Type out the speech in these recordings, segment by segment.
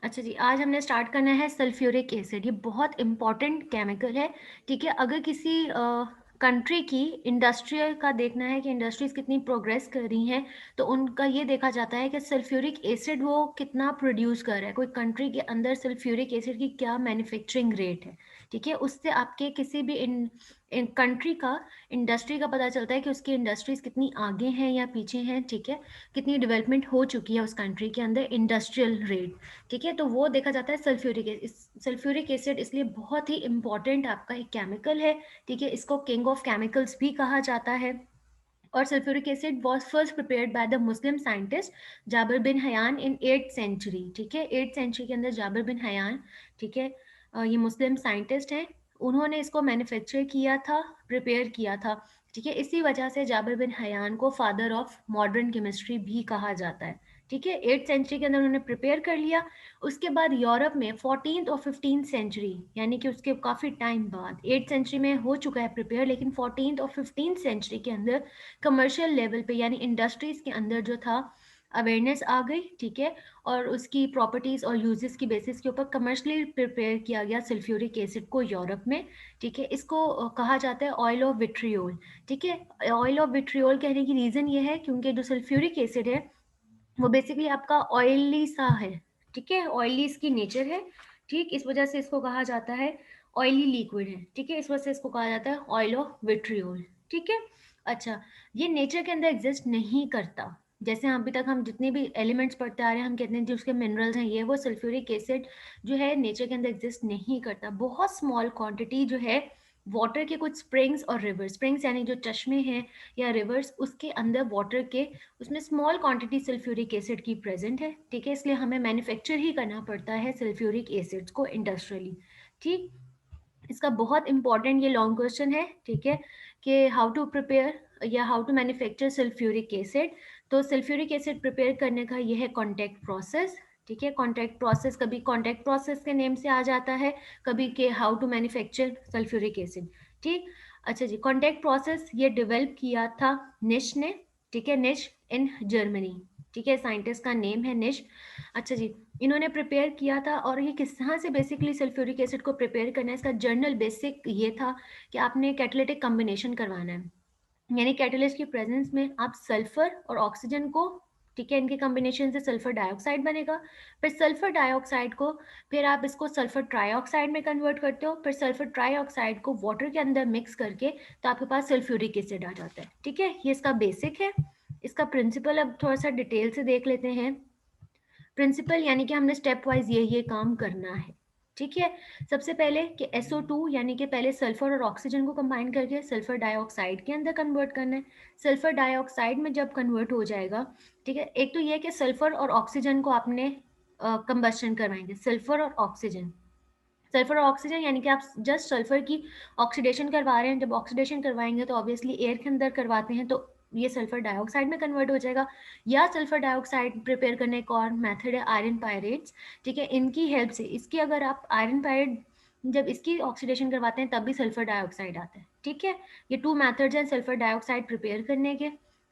अच्छा जी, आज हमने स्टार्ट करना है सल्फ्यूरिक एसिड। ये बहुत इंपॉर्टेंट केमिकल है, ठीक है? अगर किसी कंट्री की इंडस्ट्रियल का देखना है कि इंडस्ट्रीज़ कितनी प्रोग्रेस कर रही हैं, तो उनका ये देखा जाता है कि सल्फ्यूरिक एसिड वो कितना प्रोड्यूस कर रहा है। कोई कंट्री के अंदर सल्फ्यूरिक एसिड की क्या मैन्युफैक्चरिंग रेट है, ठीक है? उससे आपके किसी भी इन कंट्री का इंडस्ट्री का पता चलता है कि उसकी इंडस्ट्रीज़ कितनी आगे हैं या पीछे हैं, ठीक है? कितनी डेवलपमेंट हो चुकी है उस कंट्री के अंदर इंडस्ट्रियल रेट। ठीक है, तो वो देखा जाता है सल्फ्यूरिक एसिड इसलिए बहुत ही इंपॉर्टेंट आपका एक केमिकल है, ठीक है? इसको किंग ऑफ केमिकल्स भी कहा जाता है। और sulphuric acid was first prepared by the Muslim scientist Jabir bin Hayan in 8th century, ठीक है? 8th सेंचुरी के अंदर जाबिर बिन हयान, ठीक है, ये मुस्लिम साइंटिस्ट हैं, उन्होंने इसको मैन्युफैक्चर किया था, प्रिपेयर किया था, ठीक है? इसी वजह से जाबिर बिन हयान को फादर ऑफ मॉडर्न केमिस्ट्री भी कहा जाता है, ठीक है? 8th सेंचुरी के अंदर उन्होंने प्रिपेयर कर लिया। उसके बाद यूरोप में 14th और 15th सेंचुरी, यानी कि उसके काफ़ी टाइम बाद 8th सेंचुरी में हो चुका है प्रिपेयर, लेकिन 14th और 15th सेंचुरी के अंदर कमर्शियल लेवल पे यानी इंडस्ट्रीज़ के अंदर जो था अवेयरनेस आ गई, ठीक है? और उसकी प्रॉपर्टीज़ और यूजेस की बेसिस के ऊपर कमर्शियली प्रिपेयर किया गया सल्फ्यूरिक एसिड को यूरोप में, ठीक है? इसको कहा जाता है ऑयल ऑफ विट्रियोल, ठीक है? ऑयल ऑफ विट्रियोल कहने की रीज़न ये है क्योंकि जो सल्फ्यूरिक एसिड है वो बेसिकली आपका ऑयली सा है, ठीक है? ऑयली इसकी नेचर है, ठीक? इस वजह से इसको कहा जाता है ऑयली लिक्विड है, ठीक है? इस वजह से इसको कहा जाता है ऑयल ऑफ विट्रियोल, ठीक है? अच्छा, ये नेचर के अंदर एग्जिस्ट नहीं करता। जैसे अभी तक हम जितने भी एलिमेंट्स पढ़ते आ रहे हैं, हम कहते हैं जो उसके मिनरल्स हैं, ये वो सल्फ्यूरिक एसिड जो है नेचर के अंदर एग्जिस्ट नहीं करता। बहुत स्मॉल क्वांटिटी जो है वाटर के कुछ स्प्रिंग्स और रिवर्स, स्प्रिंग्स यानी जो चश्मे हैं या रिवर्स, उसके अंदर वाटर के उसमें स्मॉल क्वांटिटी सल्फ्यूरिक एसिड की प्रेजेंट है, ठीक है? इसलिए हमें मैन्युफैक्चर ही करना पड़ता है सल्फ्यूरिक एसिड्स को इंडस्ट्रियली, ठीक? इसका बहुत इंपॉर्टेंट ये लॉन्ग क्वेश्चन है, ठीक है, कि हाउ टू प्रिपेयर या how to manufacture sulphuric acid. तो सल्फ्यूरिक एसिड प्रिपेयर करने का ये है कॉन्टैक्ट प्रोसेस, ठीक है? कॉन्टैक्ट प्रोसेस कभी कॉन्टैक्ट प्रोसेस के नेम से आ जाता है, कभी के how to manufacture sulphuric acid, ठीक? अच्छा जी, कॉन्टैक्ट प्रोसेस ये डेवलप किया था निश ने, ठीक है? निश इन जर्मनी, ठीक है? साइंटिस्ट का नेम है निश। अच्छा जी, इन्होंने प्रिपेयर किया था और ये किस तरह से बेसिकली सल्फ्यूरिक एसिड को प्रिपेयर करना है, इसका जर्नल बेसिक ये था कि आपने कैटालिटिक कॉम्बिनेशन करवाना है, यानी कैटलिस्ट की प्रेजेंस में आप सल्फर और ऑक्सीजन को, ठीक है, इनके कॉम्बिनेशन से सल्फर डाइऑक्साइड बनेगा। फिर सल्फर डाइऑक्साइड को फिर आप इसको सल्फर ट्राइऑक्साइड में कन्वर्ट करते हो, फिर सल्फर ट्राइऑक्साइड को वाटर के अंदर मिक्स करके तो आपके पास सल्फ्यूरिक एसिड आ जाता है, ठीक है? ये इसका बेसिक है। इसका प्रिंसिपल अब थोड़ा सा डिटेल से देख लेते हैं। प्रिंसिपल यानी कि हमने स्टेप वाइज ये काम करना है, ठीक है? सबसे पहले कि SO2 यानी कि पहले सल्फर और ऑक्सीजन को कंबाइन करके सल्फर डाइऑक्साइड के अंदर कन्वर्ट करना है। सल्फर डाइऑक्साइड में जब कन्वर्ट हो जाएगा, ठीक है, एक तो ये है कि सल्फर और ऑक्सीजन को आपने कंबस्शन करवाएंगे, सल्फर और ऑक्सीजन। सल्फर और ऑक्सीजन यानी कि आप जस्ट सल्फर की ऑक्सीडेशन करवा रहे हैं। जब ऑक्सीडेशन करवाएंगे तो ऑब्वियसली एयर के अंदर करवाते हैं, तो ये सल्फर डाइऑक्साइड में कन्वर्ट हो जाएगा। या सल्फर डाइऑक्साइड प्रिपेयर करने का और मेथड है आयरन पायरेट्स, ठीक है? इनकी हेल्प से, इसकी अगर आप आयरन पायरेट जब इसकी ऑक्सीडेशन करवाते हैं तब भी सल्फर डाइऑक्साइड आता है, ठीक है? ये 2 मेथड्स हैं सल्फर डाइऑक्साइड प्रिपेयर करने के।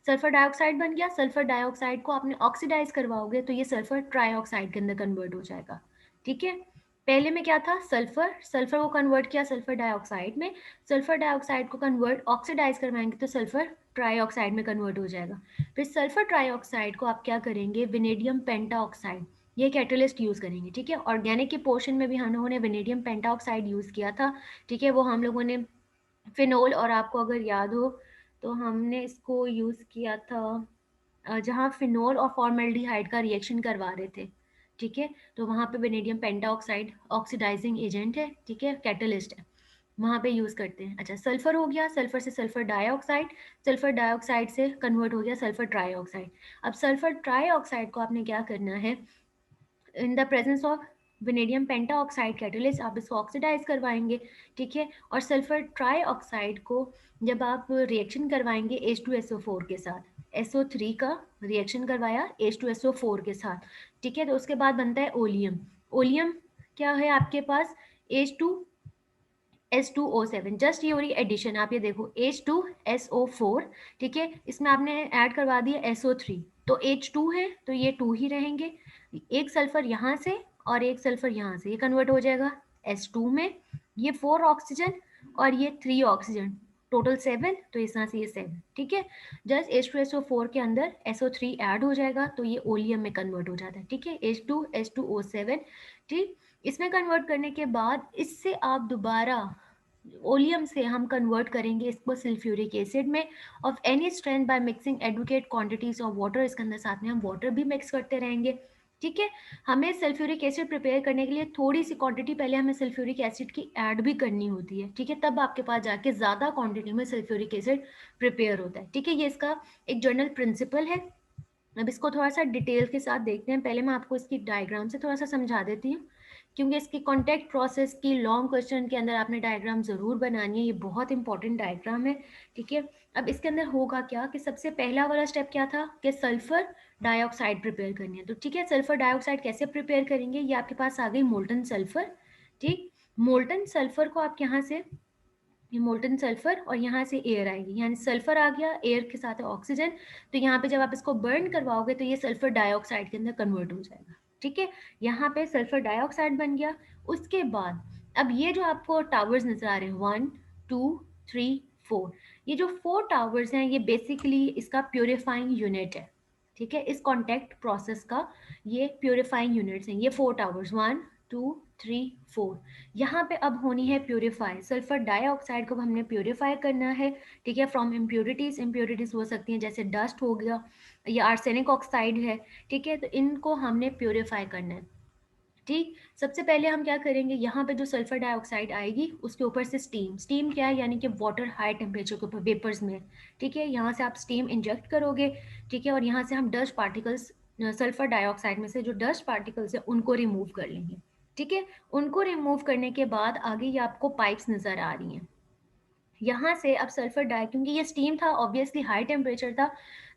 सल्फर डाइऑक्साइड बन गया, सल्फर डाइऑक्साइड को आपने ऑक्सीडाइज करवाओगे तो ये सल्फर ट्राइऑक्साइड के अंदर कन्वर्ट हो जाएगा, ठीक है? पहले में क्या था, सल्फर, सल्फर को कन्वर्ट किया सल्फर डाइऑक्साइड में, सल्फर डाइऑक्साइड को कन्वर्ट ऑक्सीडाइज करवाएंगे तो सल्फर ट्राइऑक्साइड में कन्वर्ट हो जाएगा। फिर सल्फर ट्राइऑक्साइड को आप क्या करेंगे, विनेडियम पेंटाऑक्साइड, ये कैटलिस्ट यूज करेंगे, ठीक है? ऑर्गेनिक के पोर्शन में भी हम लोगों ने विनेडियम पेंटाऑक्साइड यूज किया था, ठीक है? वो हम लोगों ने फिनोल, और आपको अगर याद हो तो हमने इसको यूज किया था जहाँ फिनोल और फॉर्मेल्डिहाइड का रिएक्शन करवा रहे थे, ठीक है? तो वहाँ पे वेनेडियम पेंटाऑक्साइड ऑक्सीडाइजिंग एजेंट है, ठीक है, कैटलिस्ट है, वहाँ पे यूज़ करते हैं। अच्छा, सल्फर हो गया, सल्फर से सल्फर डाइऑक्साइड, सल्फर डाइऑक्साइड से कन्वर्ट हो गया सल्फर ट्राइऑक्साइड। अब सल्फर ट्राइऑक्साइड को आपने क्या करना है, in the presence of vanadium pentoxide catalyst आप इसको ऑक्सीडाइज करवाएंगे, ठीक है? और सल्फर ट्राइऑक्साइड को जब आप रिएक्शन करवाएंगे H2SO4 के साथ, SO3 का रिएक्शन करवाया H2SO4 के साथ, ठीक है? तो उसके बाद बनता है ओलियम। ओलियम क्या है आपके पास, H2SO7, जस्ट ये हो रही एडिशन, आप ये देखो H2SO4, ठीक है? इसमें आपने ऐड करवा दिया SO3, तो H2 है तो ये 2 ही रहेंगे, एक सल्फर यहाँ से और एक सल्फर यहाँ से, ये कन्वर्ट हो जाएगा H2 में, ये 4 ऑक्सीजन और ये 3 ऑक्सीजन, टोटल 7, तो इस तरह से ये 7, ठीक है। जस्ट H2SO4 के अंदर SO3 ऐड हो जाएगा तो ये ओलियम में कन्वर्ट हो जाता है, ठीक है, H2H2O7, ठीक। इसमें कन्वर्ट करने के बाद इससे आप दोबारा ओलियम से हम कन्वर्ट करेंगे इसको सल्फ्यूरिक एसिड में of any strength by mixing adequate quantities of water, इसके अंदर साथ में हम वाटर भी मिक्स करते रहेंगे, ठीक है। हमें सल्फ्यूरिक एसिड प्रिपेयर करने के लिए थोड़ी सी क्वांटिटी पहले हमें सल्फ्यूरिक एसिड की ऐड भी करनी होती है, ठीक है, तब आपके पास जाके ज़्यादा क्वांटिटी में सल्फ्यूरिक एसिड प्रिपेयर होता है, ठीक है। ये इसका एक जनरल प्रिंसिपल है। अब इसको थोड़ा सा डिटेल के साथ देखते हैं। पहले मैं आपको इसकी डायग्राम से थोड़ा सा समझा देती हूँ, क्योंकि इसकी कॉन्टैक्ट प्रोसेस की लॉन्ग क्वेश्चन के अंदर आपने डायग्राम ज़रूर बनानी है, ये बहुत इंपॉर्टेंट डायग्राम है, ठीक है। अब इसके अंदर होगा क्या कि सबसे पहला वाला स्टेप क्या था कि सल्फर डाइऑक्साइड प्रिपेयर करनी है, तो ठीक है, सल्फर डाइऑक्साइड कैसे प्रिपेयर करेंगे, ये आपके पास आ गई मोल्टन सल्फर, ठीक। मोल्टन सल्फर को आप यहाँ से, ये मोल्टन सल्फर और यहाँ से एयर आएगी, यानी सल्फर आ गया, एयर के साथ है ऑक्सीजन, तो यहाँ पे जब आप इसको बर्न करवाओगे तो ये सल्फर डाइऑक्साइड के अंदर कन्वर्ट हो जाएगा, ठीक है। यहाँ पे सल्फर डाइऑक्साइड बन गया। उसके बाद अब ये जो आपको टावर्स नजर आ रहे हैं 1 2 3 4, ये जो 4 टावर्स हैं ये बेसिकली इसका प्योरीफाइंग यूनिट है, ठीक है, इस कॉन्टैक्ट प्रोसेस का ये प्योरीफाइंग यूनिट्स हैं, ये 4 टावर्स 1 2 3 4, यहाँ पे अब होनी है प्योरीफाई, सल्फर डाइऑक्साइड को हमने प्योरीफाई करना है, ठीक है, फ्रॉम इम्प्योरिटीज, इम्प्योरिटीज हो सकती हैं जैसे डस्ट हो गया या आर्सेनिक ऑक्साइड है, ठीक है, तो इनको हमने प्योरीफाई करना है, ठीक। सबसे पहले हम क्या करेंगे, यहाँ पे जो सल्फर डाइऑक्साइड आएगी उसके ऊपर से स्टीम, स्टीम क्या है, यानी कि वाटर हाई टेम्परेचर के ऊपर वेपर्स में, ठीक है, यहाँ से आप स्टीम इंजेक्ट करोगे, ठीक है, और यहाँ से हम डस्ट पार्टिकल्स, सल्फर डाइऑक्साइड में से जो डस्ट पार्टिकल्स है उनको रिमूव कर लेंगे, ठीक है। उनको रिमूव करने के बाद आगे ये आपको पाइप्स नज़र आ रही हैं, यहाँ से अब सल्फर डाई, क्योंकि ये स्टीम था ऑब्वियसली हाई टेम्परेचर था,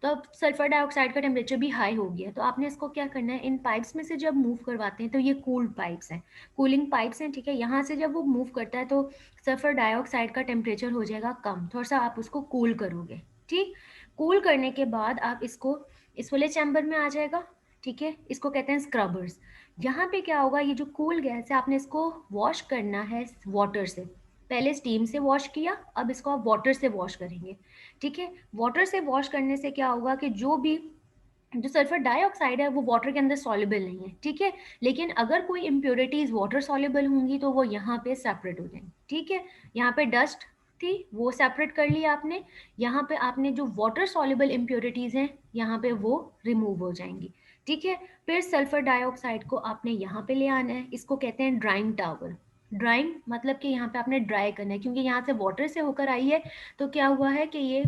तो अब सल्फर डाइऑक्साइड का टेम्परेचर भी हाई हो गया, तो आपने इसको क्या करना है, इन पाइप्स में से जब मूव करवाते हैं तो ये कूल्ड पाइप्स हैं, कूलिंग पाइप्स हैं, ठीक है, यहाँ से जब वो मूव करता है तो सल्फर डाइऑक्साइड का टेम्परेचर हो जाएगा कम, थोड़ा सा आप उसको कूल करोगे, ठीक। कूल करने के बाद आप इसको इस वाले चैम्बर में आ जाएगा, ठीक है, इसको कहते हैं स्क्रबर्स। यहाँ पे क्या होगा, ये जो कूल गैस है आपने इसको वॉश करना है वाटर से, पहले स्टीम से वॉश किया, अब इसको आप वाटर से वॉश करेंगे, ठीक है। वाटर से वॉश करने से क्या होगा कि जो सल्फर डाइऑक्साइड है वो वाटर के अंदर सॉल्युबल नहीं है, ठीक है, लेकिन अगर कोई इम्प्योरिटीज वाटर सॉल्युबल होंगी तो वो यहाँ पे सेपरेट हो जाएंगी, ठीक है। यहाँ पे डस्ट थी वो सेपरेट कर ली आपने, यहाँ पे आपने जो वाटर सॉल्युबल इम्प्योरिटीज हैं यहाँ पे वो रिमूव हो जाएंगी, ठीक है। फिर सल्फर डाइऑक्साइड को आपने यहाँ पे ले आना है, इसको कहते हैं ड्राइंग टावर। ड्राइंग मतलब कि यहाँ पे आपने ड्राई करना है, क्योंकि यहाँ से वाटर से होकर आई है, तो क्या हुआ है कि ये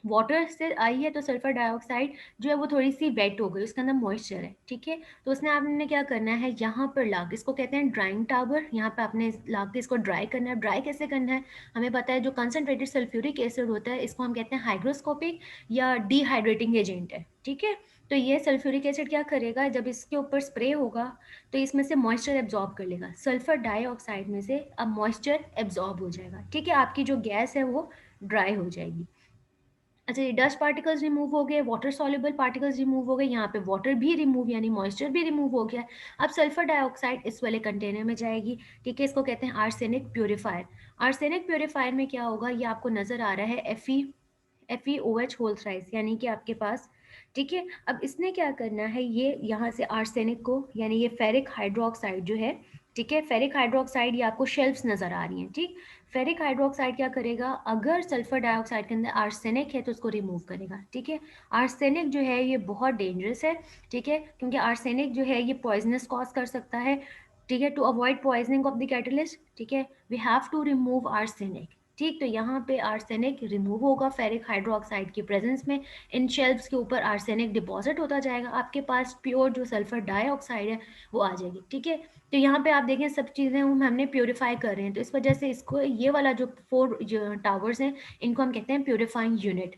वाटर से आई है तो सल्फर डाइऑक्साइड जो है वो थोड़ी सी वेट हो गई, उसके अंदर मॉइस्चर है, ठीक है, तो उसने आपने क्या करना है, यहाँ पर ला के, इसको कहते हैं ड्राइंग टावर, यहाँ पे आपने ला के इसको ड्राई करना है। ड्राई कैसे करना है, हमें पता है जो कंसनट्रेटेड सल्फ्यूरिक एसिड होता है इसको हम कहते हैं हाइग्रोस्कोपिक या डिहाइड्रेटिंग एजेंट है, ठीक है। तो ये सल्फ्यूरिक एसिड क्या करेगा, जब इसके ऊपर स्प्रे होगा तो इसमें से मॉइस्चर एब्जॉर्ब कर लेगा, सल्फर डाइऑक्साइड में से अब मॉइस्चर एब्जॉर्ब हो जाएगा, ठीक है, आपकी जो गैस है वो ड्राई हो जाएगी। अच्छा, ये डस्ट पार्टिकल्स रिमूव हो गए, वाटर सॉल्युबल पार्टिकल्स रिमूव हो गए, यहाँ पे वाटर भी रिमूव यानी मॉइस्चर भी रिमूव हो गया। अब सल्फर डाइऑक्साइड इस वाले कंटेनर में जाएगी, ठीक है, इसको कहते हैं आर्सेनिक प्योरीफायर। आर्सेनिक प्योरीफायर में क्या होगा, ये आपको नजर आ रहा है FeOH होल थ्राइस, यानी कि आपके पास, ठीक है। अब इसने क्या करना है, ये यहाँ से आर्सेनिक को, यानी ये फेरिक हाइड्रोक्साइड जो है, ठीक है, फेरिक हाइड्रोक्साइड ये आपको शेल्फ्स नजर आ रही हैं, ठीक। फेरिक हाइड्रोक्साइड क्या करेगा, अगर सल्फर डाइऑक्साइड के अंदर आर्सेनिक है तो उसको रिमूव करेगा, ठीक है। आर्सेनिक जो है ये बहुत डेंजरस है, ठीक है, क्योंकि आर्सेनिक जो है ये पॉइजनस कॉज कर सकता है, ठीक है। To avoid poisoning of the catalyst, ठीक है, we have to remove arsenic, ठीक। तो यहाँ पे आर्सेनिक रिमूव होगा फेरिक हाइड्रोक्साइड की प्रेजेंस में, इन शेल्फ्स के ऊपर आर्सेनिक डिपॉजिट होता जाएगा, आपके पास प्योर जो सल्फर डाइऑक्साइड है वो आ जाएगी, ठीक है। तो यहाँ पे आप देखें सब चीज़ें हमने प्योरीफाई कर रहे हैं, तो इस वजह से इसको ये वाला जो 4 टावर्स हैं इनको हम कहते हैं प्योरीफाइंग यूनिट,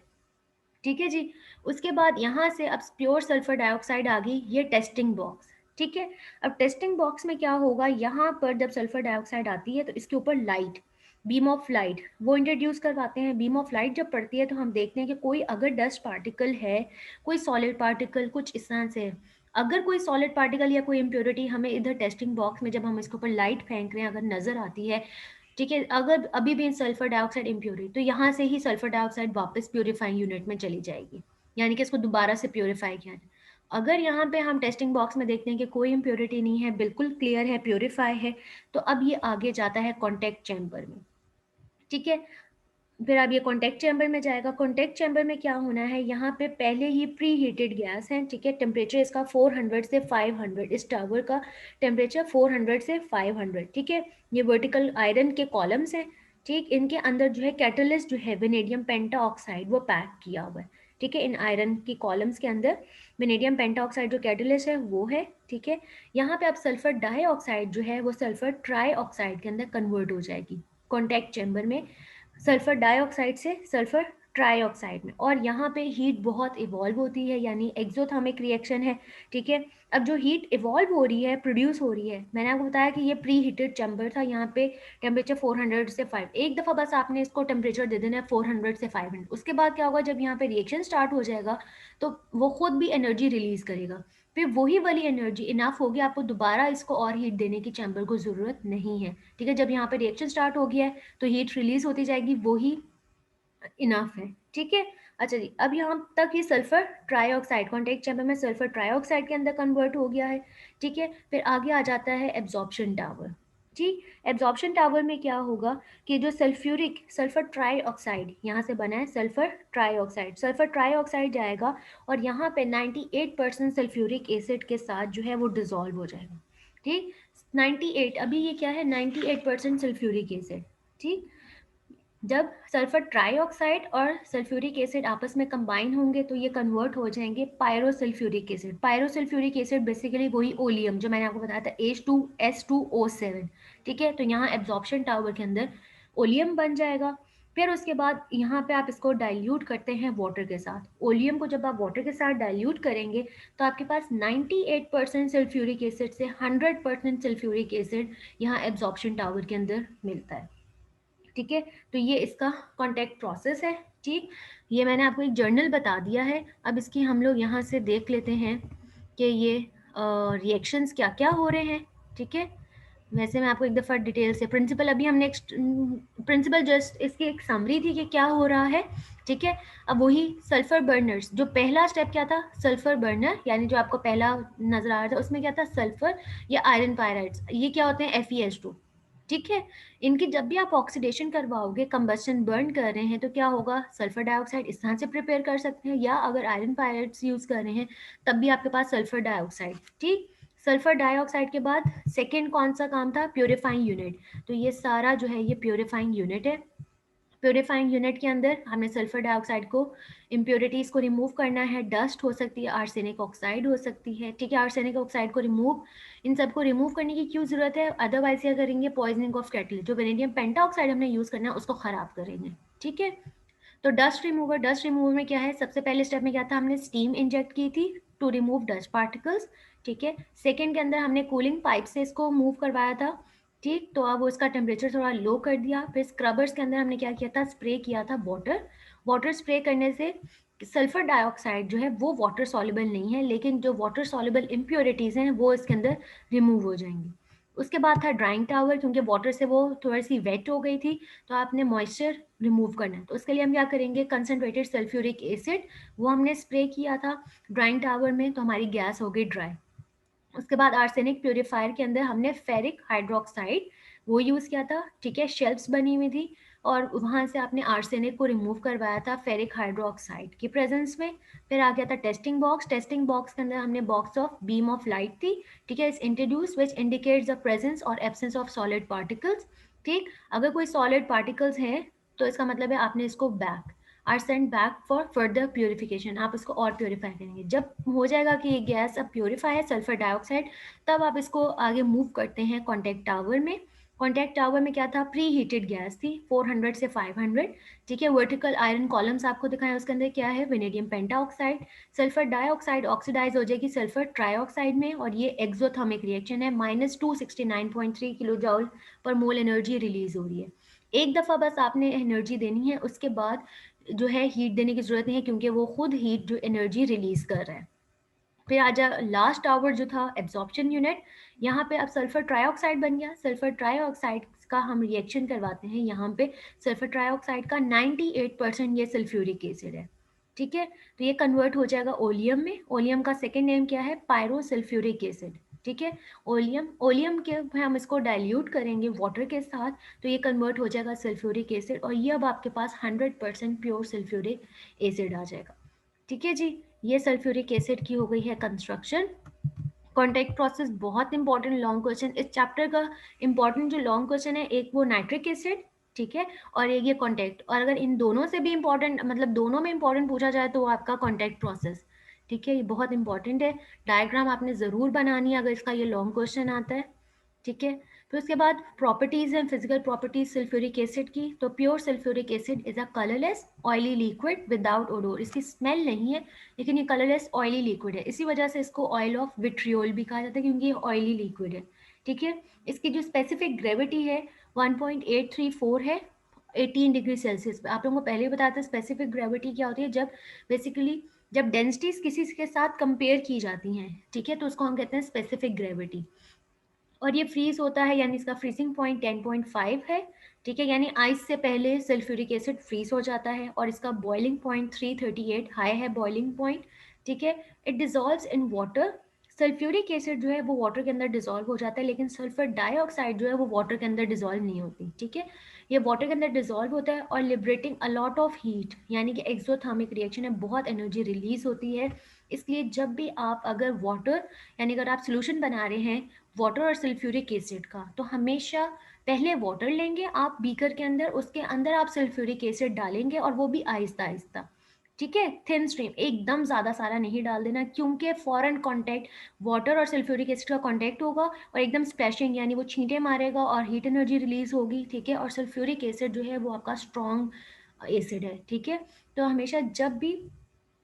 ठीक है जी। उसके बाद यहाँ से अब प्योर सल्फर डाइऑक्साइड आ गई, ये टेस्टिंग बॉक्स, ठीक है। अब टेस्टिंग बॉक्स में क्या होगा, यहाँ पर जब सल्फर डाइऑक्साइड आती है तो इसके ऊपर लाइट, बीम ऑफ लाइट वो इंट्रोड्यूस करवाते हैं। बीम ऑफ लाइट जब पड़ती है तो हम देखते हैं कि कोई अगर डस्ट पार्टिकल है, कोई सॉलिड पार्टिकल कुछ इस तरह से, अगर कोई सॉलिड पार्टिकल या कोई इम्प्योरिटी हमें इधर टेस्टिंग बॉक्स में जब हम इसके ऊपर लाइट फेंक रहे हैं अगर नज़र आती है, ठीक है, अगर अभी भी सल्फर डाइऑक्साइड इम्प्योरिटी, तो यहाँ से ही सल्फर डाइऑक्साइड वापस प्योरीफाइंग यूनिट में चली जाएगी, यानी कि इसको दोबारा से प्योरीफाई किया जाए। अगर यहाँ पे हम टेस्टिंग बॉक्स में देखते हैं कि कोई इम्प्योरिटी नहीं है, बिल्कुल क्लियर है, प्योरीफाई है, तो अब ये आगे जाता है कॉन्टैक्ट चैम्बर में, ठीक है। फिर अब ये कॉन्टैक्ट चैम्बर में जाएगा। कॉन्टैक्ट चैम्बर में क्या होना है, यहाँ पे पहले ही प्री हीटेड गैस है, ठीक है, टेम्परेचर इसका 400 से 500, इस टावर का टेम्परेचर 400 से 500, ठीक है। ये वर्टिकल आयरन के कॉलम्स हैं, ठीक, इनके अंदर जो है कैटलिस्ट जो है वेनेडियम पेंटा ऑक्साइड वो पैक किया हुआ है, ठीक है। इन आयरन की कॉलम्स के अंदर वेनेडियम पेंटा ऑक्साइड जो कैटलिस्ट है वो है, ठीक है। यहाँ पे अब सल्फर डाइऑक्साइड जो है वो सल्फर ट्राई ऑक्साइड के अंदर कन्वर्ट हो जाएगी कॉन्टैक्ट चैम्बर में, सल्फर डाइऑक्साइड से सल्फर ट्राइऑक्साइड में, और यहाँ पे हीट बहुत इवॉल्व होती है, यानी एक्सोथर्मिक रिएक्शन है, ठीक है। अब जो हीट इवॉल्व हो रही है, प्रोड्यूस हो रही है, मैंने आपको बताया कि ये प्री हीटेड चैम्बर था, यहाँ पे टेम्परेचर 400 से 5, एक दफ़ा बस आपने इसको टेम्परेचर दे देना है 400 से 500, उसके बाद क्या होगा, जब यहाँ पे रिएक्शन स्टार्ट हो जाएगा तो वो खुद भी एनर्जी रिलीज करेगा, फिर वही वाली एनर्जी इनफ होगी, आपको दोबारा इसको और हीट देने की चैम्बर को ज़रूरत नहीं है, ठीक है। जब यहाँ पे रिएक्शन स्टार्ट हो गया है तो हीट रिलीज होती जाएगी, वही इनफ है, ठीक है। अच्छा जी, अब यहाँ तक ये सल्फर ट्राइऑक्साइड कॉन्टैक्ट चैम्बर में सल्फर ट्राइऑक्साइड के अंदर कन्वर्ट हो गया है, ठीक है। फिर आगे आ जाता है एब्जॉर्प्शन टावर, ठीक। एब्जॉर्प्शन टावर में क्या होगा कि जो सल्फ्यूरिक सल्फर ट्राइऑक्साइड यहाँ से बना है, सल्फर ट्राइऑक्साइड जाएगा और यहाँ पे 98% सल्फ्यूरिक एसिड के साथ जो है वो डिजॉल्व हो जाएगा, ठीक। 98, अभी ये क्या है, 98% सल्फ्यूरिक एसिड, ठीक। जब सल्फर ट्राइऑक्साइड और सल्फ्यूरिक एसिड आपस में कंबाइन होंगे तो ये कन्वर्ट हो जाएंगे pyrosulphuric acid. Pyrosulphuric acid basically वही ओलियम जो मैंने आपको बताया था H2S2O7, ठीक है। तो यहाँ एब्जॉर्प्शन टावर के अंदर ओलियम बन जाएगा। फिर उसके बाद यहाँ पे आप इसको डाइल्यूट करते हैं वाटर के साथ। ओलियम को जब आप वाटर के साथ डाइल्यूट करेंगे तो आपके पास 98% सल्फ्यूरिक एसिड से 100% सल्फ्यूरिक एसिड यहाँ एब्जॉर्प्शन टावर के अंदर मिलता है, ठीक है। तो ये इसका कॉन्टैक्ट प्रोसेस है, ठीक। ये मैंने आपको एक जर्नल बता दिया है। अब इसकी हम लोग यहाँ से देख लेते हैं कि ये रिएक्शंस क्या क्या हो रहे हैं, ठीक है। वैसे मैं आपको एक दफ़ा डिटेल से प्रिंसिपल, अभी हम नेक्स्ट प्रिंसिपल जस्ट इसकी एक समरी थी कि क्या हो रहा है, ठीक है। अब वही सल्फर बर्नर्स, जो पहला स्टेप क्या था, सल्फर बर्नर, यानी जो आपको पहला नजर आ रहा था उसमें क्या था, सल्फर या आयरन पायराइड्स, ये क्या होते हैं, FeS2, ठीक है। इनकी जब भी आप ऑक्सीडेशन करवाओगे, कंबस्टन बर्न कर रहे हैं, तो क्या होगा, सल्फर डाइऑक्साइड इस तरह से प्रिपेयर कर सकते हैं, या अगर आयरन पायराइड्स यूज़ कर रहे हैं तब भी आपके पास सल्फर डाइऑक्साइड, ठीक। सल्फर डाइऑक्साइड के बाद सेकेंड कौन सा काम था, प्योरीफाइंग यूनिट। तो ये सारा जो है ये प्योरीफाइंग यूनिट है। प्योरीफाइंग यूनिट के अंदर हमें सल्फर डाइऑक्साइड को, इम्प्योरिटीज़ को रिमूव करना है। डस्ट हो सकती है, आर्सेनिक ऑक्साइड हो सकती है, ठीक है। आर्सेनिक ऑक्साइड को रिमूव, इन सबको रिमूव करने की क्यों ज़रूरत है, अदरवाइज क्या करेंगे, पॉइजनिंग ऑफ कैटल, जो वेनेडियम पेंटा ऑक्साइड हमने यूज़ करना है उसको ख़राब करेंगे, ठीक है। तो डस्ट रिमूवर में क्या है, सबसे पहले स्टेप में क्या था, हमने स्टीम इंजेक्ट की थी टू रिमूव डस्ट पार्टिकल्स, ठीक है। सेकेंड के अंदर हमने कूलिंग पाइप से इसको मूव करवाया था, ठीक। तो अब उसका टेम्परेचर थोड़ा लो कर दिया। फिर स्क्रबर्स के अंदर हमने क्या किया था, स्प्रे किया था वाटर। वाटर स्प्रे करने से सल्फर डाइऑक्साइड जो है वो वाटर सॉल्युबल नहीं है, लेकिन जो वाटर सॉल्युबल इम्प्योरिटीज़ हैं वो इसके अंदर रिमूव हो जाएंगी। उसके बाद था ड्राइंग टावर, क्योंकि वाटर से वो थोड़ी सी वेट हो गई थी, तो आपने मॉइस्चर रिमूव करना है। तो उसके लिए हम क्या करेंगे, कंसनट्रेटेड सल्फ्यूरिक एसिड वो हमने स्प्रे किया था ड्राइंग टावर में, तो हमारी गैस हो गई ड्राई। उसके बाद आर्सेनिक प्योरीफायर के अंदर हमने फेरिक हाइड्रोक्साइड वो यूज़ किया था, ठीक है। शेल्फ्स बनी हुई थी और वहाँ से आपने आर्सेनिक को रिमूव करवाया था फेरिक हाइड्रोक्साइड की प्रेजेंस में। फिर आ गया था टेस्टिंग बॉक्स। टेस्टिंग बॉक्स के अंदर हमने box of beam of light थी, ठीक है, इस introduce which indicates the presence और एब्सेंस ऑफ सॉलिड पार्टिकल्स, ठीक। अगर कोई सॉलिड पार्टिकल्स हैं तो इसका मतलब है आपने इसको back or send back for further purification, आप इसको और प्योरीफाई करेंगे। जब हो जाएगा कि ये गैस अब प्योरीफाई है सल्फर डाइऑक्साइड, तब आप इसको आगे मूव करते हैं कॉन्टैक्ट टावर में। कॉन्टैक्ट टावर में क्या था, प्री हीटेड गैस थी 400 से 500, ठीक है। वर्टिकल आयरन कॉलम्स आपको दिखाएं, उसके अंदर क्या है, vanadium penta oxide. Sulphur dioxide oxidise हो जाएगी सल्फर ट्राइऑक्साइड में, और ये एक्सोथर्मिक रिएक्शन है, -269.3 किलो जॉल पर मोल एनर्जी रिलीज हो रही है। एक दफ़ा बस आपने एनर्जी देनी है, उसके बाद जो है हीट देने की ज़रूरत नहीं है, क्योंकि वो खुद हीट जो एनर्जी रिलीज कर रहा है, फिर आ जा लास्ट टावर जो था एब्जॉर्प्शन यूनिट, यहाँ पे अब सल्फर ट्राइऑक्साइड बन गया। सल्फर ट्राइऑक्साइड का हम रिएक्शन करवाते हैं यहाँ पे। सल्फर ट्राइऑक्साइड का 98% ये सल्फ्यूरिक एसिड है, ठीक है। तो ये कन्वर्ट हो जाएगा ओलियम में। ओलियम का सेकेंड नेम क्या है? पायरोसल्फ्यूरिक एसिड, ठीक है। ओलियम, ओलियम के हम इसको डाइल्यूट करेंगे वाटर के साथ, तो ये कन्वर्ट हो जाएगा सल्फ्यूरिक एसिड, और ये अब आपके पास 100% प्योर सल्फ्यूरिक एसिड आ जाएगा, ठीक है जी। ये सल्फ्यूरिक एसिड की हो गई है कंस्ट्रक्शन। कॉन्टैक्ट प्रोसेस बहुत इंपॉर्टेंट लॉन्ग क्वेश्चन इस चैप्टर का। इंपॉर्टेंट जो लॉन्ग क्वेश्चन है, एक वो नाइट्रिक एसिड, ठीक है, और एक ये कॉन्टैक्ट। और अगर इन दोनों से भी इंपॉर्टेंट, मतलब दोनों में इंपॉर्टेंट पूछा जाए तो वो आपका कॉन्टैक्ट प्रोसेस, ठीक है, ये बहुत इंपॉर्टेंट है। डायग्राम आपने ज़रूर बनानी है अगर इसका ये लॉन्ग क्वेश्चन आता है, ठीक है। फिर उसके बाद प्रॉपर्टीज हैं, फिजिकल प्रॉपर्टीज सल्फ्यूरिक एसिड की। तो pure sulphuric acid is a colourless oily liquid without odour. इसकी स्मेल नहीं है, लेकिन ये कलरलेस ऑयली लिक्विड है, इसी वजह से इसको ऑयल ऑफ विट्रियोल भी कहा जाता है, क्योंकि ये ऑयली लिक्विड है, ठीक है। इसकी जो स्पेसिफिक ग्रेविटी है 1.834 है 18 डिग्री सेल्सियस पे। आप लोगों को पहले ही बताया था स्पेसिफिक ग्रेविटी क्या होती है, जब बेसिकली जब डेंसिटीज किसी के साथ कंपेयर की जाती हैं, ठीक है, तो उसको हम कहते हैं स्पेसिफिक ग्रेविटी। और ये फ्रीज होता है, यानी इसका फ्रीजिंग पॉइंट 10.5 है, ठीक है, यानी आइस से पहले सल्फ्यूरिक एसिड फ्रीज हो जाता है। और इसका बॉइलिंग पॉइंट 338 हाई है बॉइलिंग पॉइंट, ठीक है। It dissolves in water. Sulphuric acid जो है वो वाटर के अंदर डिजॉल्व हो जाता है, लेकिन सल्फर डाइऑक्साइड जो है वो वाटर के अंदर डिजॉल्व नहीं होती, ठीक है। ये वाटर के अंदर डिजॉल्व होता है और लिबरेटिंग अलॉट ऑफ हीट, यानी कि एक्सोथर्मिक रिएक्शन है, बहुत एनर्जी रिलीज होती है। इसलिए जब भी आप अगर वाटर, यानी अगर आप सोल्यूशन बना रहे हैं वाटर और सल्फ्यूरिक एसिड का, तो हमेशा पहले वाटर लेंगे आप बीकर के अंदर, उसके अंदर आप सल्फ्यूरिक एसिड डालेंगे, और वो भी आहिस्ता आहिस्ता, ठीक है, थिन स्ट्रीम, एकदम ज़्यादा सारा नहीं डाल देना, क्योंकि फॉरन कांटेक्ट वाटर और सल्फ्यूरिक एसिड का कांटेक्ट होगा और एकदम स्प्लैशिंग, यानी वो छींटे मारेगा और हीट एनर्जी रिलीज होगी, ठीक है। और सल्फ्यूरिक एसिड जो है वो आपका स्ट्रॉन्ग एसिड है, ठीक है। तो हमेशा जब भी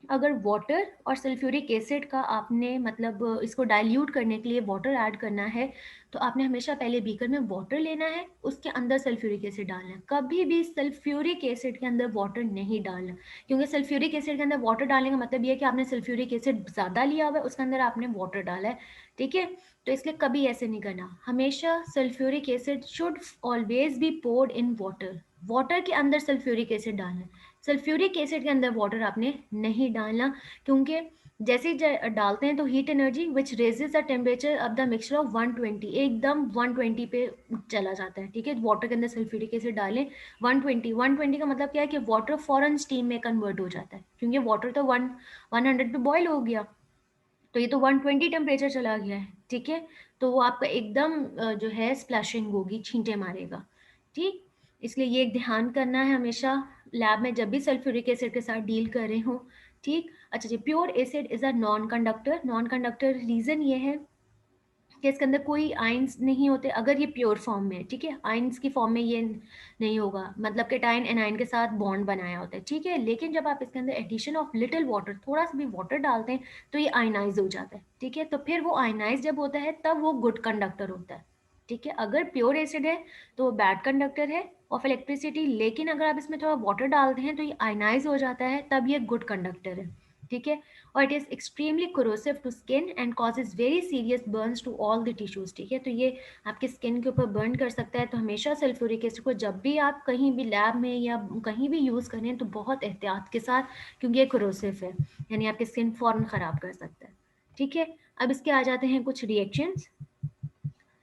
अगर वाटर और सल्फ्यूरिक एसिड का आपने मतलब इसको डाइल्यूट करने के लिए वाटर ऐड करना है, तो आपने हमेशा पहले बीकर में वाटर लेना है, उसके अंदर सल्फ्यूरिक एसिड डालना है। कभी भी सल्फ्यूरिक एसिड के अंदर वाटर नहीं डालना, क्योंकि सल्फ्यूरिक एसिड के अंदर वाटर डालने का मतलब ये है कि आपने सल्फ्यूरिक एसिड ज़्यादा लिया हुआ है, उसके अंदर आपने वाटर डाला है, ठीक है। तो इसलिए कभी ऐसे नहीं करना, हमेशा sulphuric acid should always be poured in water. Water के अंदर सल्फ्यूरिक एसिड डालना है, सल्फ्यूरिक एसिड के अंदर वाटर आपने नहीं डालना, क्योंकि जैसे ही डालते हैं तो heat energy which raises the temperature of the mixture of 120, एकदम 120 पे चला जाता है, ठीक है। वाटर के अंदर सल्फ्यूरिक एसिड डालें 120 का मतलब क्या है कि वाटर फॉरन स्टीम में कन्वर्ट हो जाता है, क्योंकि वाटर तो 100 पे बॉयल हो गया, तो ये तो 120 टेम्परेचर चला गया है, ठीक है। तो वो आपका एकदम जो है स्प्लैशिंग होगी, छींटे मारेगा, ठीक। इसलिए ये एक ध्यान करना है हमेशा लैब में जब भी सल्फ्यूरिक एसिड के साथ डील कर रहे हो, ठीक। अच्छा जी, pure acid is a non conductor. Non conductor reason ये है कि इसके अंदर कोई आयंस नहीं होते, अगर ये प्योर फॉर्म में है, ठीक है। आयंस की फॉर्म में ये नहीं होगा, मतलब केटाइन एनाइन के साथ बॉन्ड बनाया होता है, ठीक है। लेकिन जब आप इसके अंदर एडिशन ऑफ लिटिल वाटर, थोड़ा सा भी वाटर डालते हैं, तो ये आयनाइज हो जाता है, ठीक है। तो फिर वो आयनाइज जब होता है तब वो गुड कंडक्टर होता है, ठीक है। अगर प्योर एसिड है तो वो बैड कंडक्टर है ऑफ इलेक्ट्रिसिटी, लेकिन अगर आप इसमें थोड़ा वाटर डालते हैं तो ये आयनाइज हो जाता है, तब ये गुड कंडक्टर है, ठीक है। और it is extremely corrosive to skin and causes very serious burns to all the tissues, ठीक है। तो ये आपके स्किन के ऊपर बर्न कर सकता है, तो हमेशा सल्फ्यूरिक एसिड को जब भी आप कहीं भी लैब में या कहीं भी यूज़ करें तो बहुत एहतियात के साथ, क्योंकि ये corrosive है, यानी आपकी स्किन फ़ौरन ख़राब कर सकता है, ठीक है। अब इसके आ जाते हैं कुछ रिएक्शंस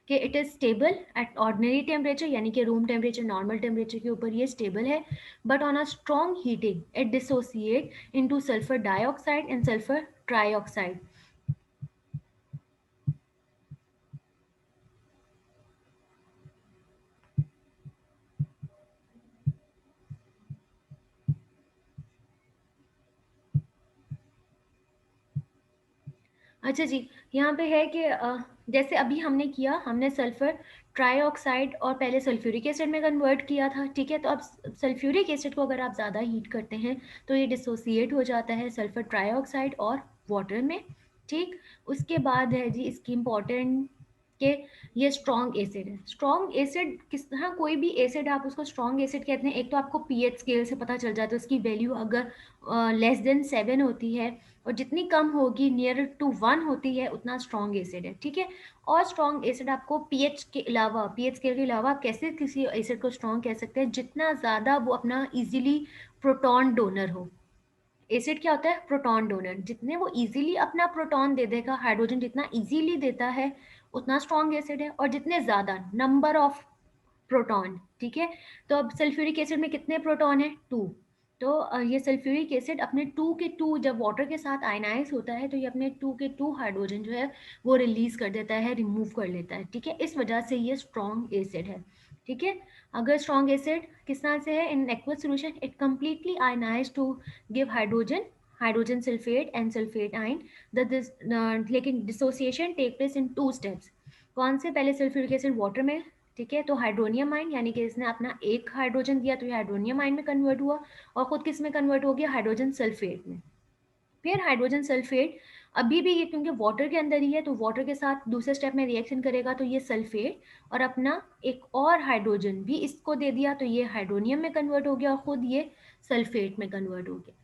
कि it is stable at ordinary temperature, यानी कि रूम टेम्परेचर, नॉर्मल टेम्परेचर के ऊपर ये स्टेबल है, but on a strong heating it dissociate into sulphur dioxide and sulphur trioxide. अच्छा जी, यहाँ पे है कि जैसे अभी हमने किया, हमने सल्फर ट्राइऑक्साइड और पहले सल्फ्यूरिक एसिड में कन्वर्ट किया था, ठीक है। तो अब सल्फ्यूरिक एसिड को अगर आप ज़्यादा हीट करते हैं तो ये डिसोसिएट हो जाता है सल्फर ट्राइऑक्साइड और वाटर में, ठीक। उसके बाद है जी इसकी इम्पॉर्टेंट कि ये स्ट्रॉन्ग एसिड है। स्ट्रॉन्ग एसिड किस, हाँ कोई भी एसिड आप उसको स्ट्रॉन्ग एसिड कहते हैं, एक तो आपको पीएच स्केल से पता चल जाता है उसकी वैल्यू अगर लेस देन 7 होती है और जितनी कम होगी नियर टू 1 होती है उतना स्ट्रॉन्ग एसिड है, ठीक है। और स्ट्रॉन्ग एसिड आपको पीएच के अलावा, पीएच स्केल के अलावा आप कैसे किसी एसिड को स्ट्रॉन्ग कह सकते हैं, जितना ज़्यादा वो अपना इजीली प्रोटॉन डोनर हो। एसिड क्या होता है? Proton donor. जितने वो इजीली अपना प्रोटॉन दे देगा, हाइड्रोजन जितना इजीली देता है उतना स्ट्रॉन्ग एसिड है। और जितने ज्यादा नंबर ऑफ प्रोटॉन, ठीक है। तो अब सल्फ्यूरिक एसिड में कितने प्रोटॉन है? 2। तो ये सल्फ्यूरिक एसिड अपने 2 के 2 जब वाटर के साथ आयनाइज होता है तो ये अपने 2 के 2 हाइड्रोजन जो है वो रिलीज कर देता है, रिमूव कर लेता है, ठीक है। इस वजह से ये स्ट्रॉन्ग एसिड है, ठीक है। अगर स्ट्रॉन्ग एसिड किस तरह से है? In aqueous solution it completely ionise to give hydrogen sulfate and sulfate ion, लेकिन dissociation take place in 2 steps. कौन से? पहले सल्फ्यूरिक एसिड वाटर में, ठीक है, तो हाइड्रोनियम आयन यानी कि इसने अपना एक हाइड्रोजन दिया तो ये हाइड्रोनियम आयन में कन्वर्ट हुआ और खुद किस में कन्वर्ट हो गया? हाइड्रोजन सल्फेट में। फिर हाइड्रोजन सल्फेट अभी भी ये क्योंकि वाटर के अंदर ही है तो वाटर के साथ दूसरे स्टेप में रिएक्शन करेगा तो ये सल्फेट और अपना एक और हाइड्रोजन भी इसको दे दिया तो ये हाइड्रोनियम में कन्वर्ट हो गया और खुद ये सल्फेट में कन्वर्ट हो गया,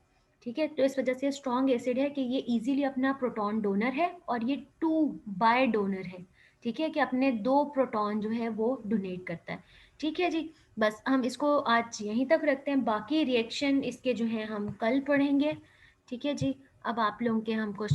ठीक है। तो इस वजह से स्ट्रॉन्ग एसिड है कि ये इजीली अपना प्रोटॉन डोनर है और ये 2 बाय डोनर है, ठीक है, कि अपने 2 प्रोटॉन जो है वो डोनेट करता है, ठीक है जी। बस हम इसको आज यहीं तक रखते हैं, बाकी रिएक्शन इसके जो है हम कल पढ़ेंगे, ठीक है जी। अब आप लोगों के हम क्वेश्चन